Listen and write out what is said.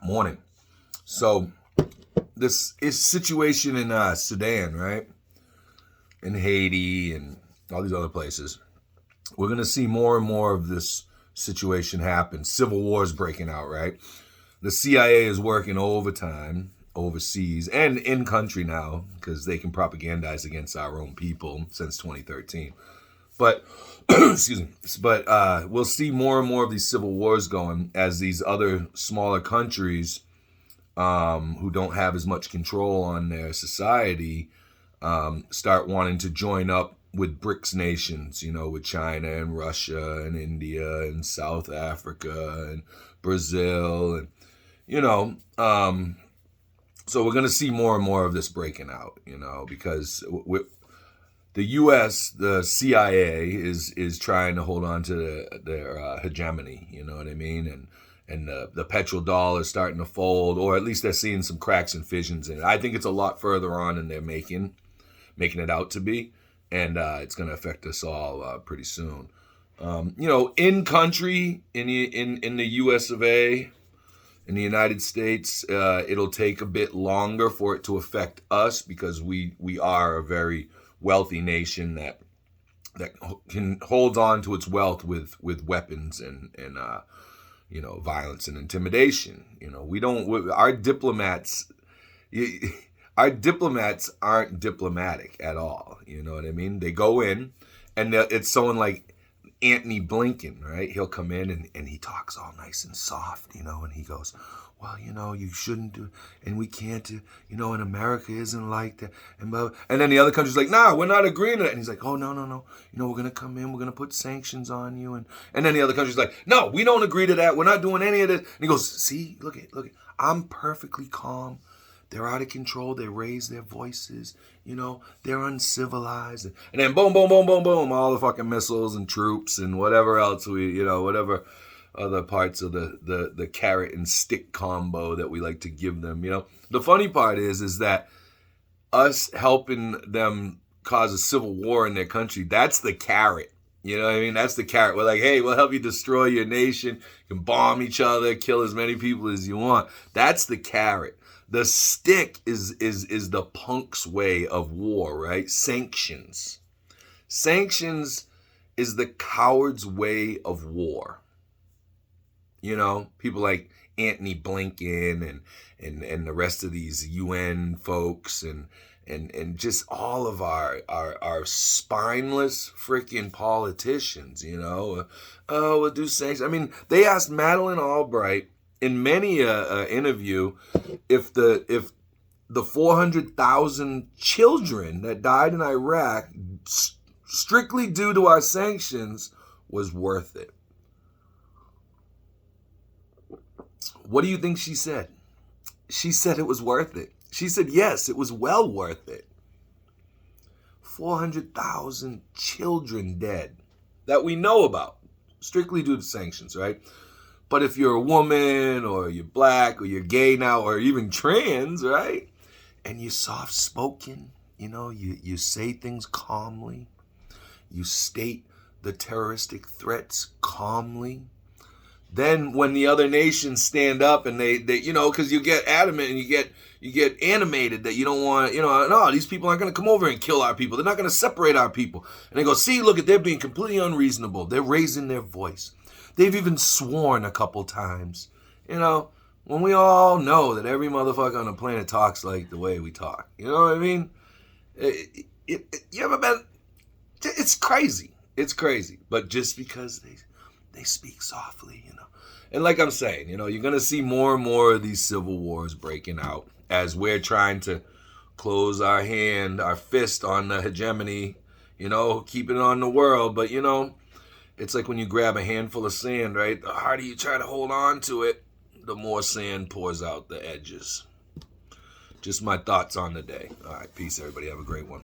Morning. So this is situation in Sudan, right? In Haiti and all these other places. We're going to see more and more of this situation happen. Civil wars breaking out, right? The CIA is working overtime overseas and in country now because they can propagandize against our own people since 2013. But excuse me. But we'll see more and more of these civil wars going as these other smaller countries who don't have as much control on their society start wanting to join up with BRICS nations, with China and Russia and India and South Africa and Brazil and so we're going to see more and more of this breaking out, because the U.S., the CIA is trying to hold on to their hegemony. You know what I mean? And the petrodollar is starting to fold, or at least they're seeing some cracks and fissions in it. I think it's a lot further on than they're making it out to be, and it's going to affect us all pretty soon. In country, in the U.S. of A., in the United States, it'll take a bit longer for it to affect us because we are a very wealthy nation that can hold on to its wealth with weapons and violence and intimidation. Our diplomats aren't diplomatic at all. You know what I mean? They go in and it's someone like Anthony Blinken, right? He'll come in and he talks all nice and soft, and he goes, well, you shouldn't do, and we can't do, and America isn't like that. And then the other country's like, nah, we're not agreeing to that. And he's like, oh, no. We're going to come in, we're going to put sanctions on you. And then the other country's like, no, we don't agree to that. We're not doing any of this. And he goes, see, look at, I'm perfectly calm. They're out of control. They raise their voices. They're uncivilized. And then boom, boom, boom, boom, boom, all the fucking missiles and troops and whatever else whatever other parts of the carrot and stick combo that we like to give them. The funny part is that us helping them cause a civil war in their country, that's the carrot. You know what I mean? That's the carrot. We're like, hey, we'll help you destroy your nation. You can bomb each other, kill as many people as you want. That's the carrot. The stick is the punk's way of war, right? Sanctions. Sanctions is the coward's way of war. People like Anthony Blinken and the rest of these UN folks and just all of our spineless freaking politicians, we'll do sanctions. I mean, they asked Madeleine Albright in many interview if the 400,000 children that died in Iraq strictly due to our sanctions was worth it. What do you think she said? She said it was worth it. She said, yes, it was well worth it. 400,000 children dead that we know about, strictly due to sanctions, right? But if you're a woman or you're black or you're gay now or even trans, right? And you're soft-spoken, you say things calmly. You state the terroristic threats calmly. Then when the other nations stand up and they because you get adamant and you get animated that you don't want, no, these people aren't going to come over and kill our people. They're not going to separate our people. And they go, see, look, they're being completely unreasonable. They're raising their voice. They've even sworn a couple times. When we all know that every motherfucker on the planet talks like the way we talk. You know what I mean? You ever been? It's crazy. It's crazy. But just because they speak softly, And like I'm saying, you're going to see more and more of these civil wars breaking out as we're trying to close our fist on the hegemony, keep it on the world. But, it's like when you grab a handful of sand, right? The harder you try to hold on to it, the more sand pours out the edges. Just my thoughts on the day. All right, peace, everybody. Have a great one.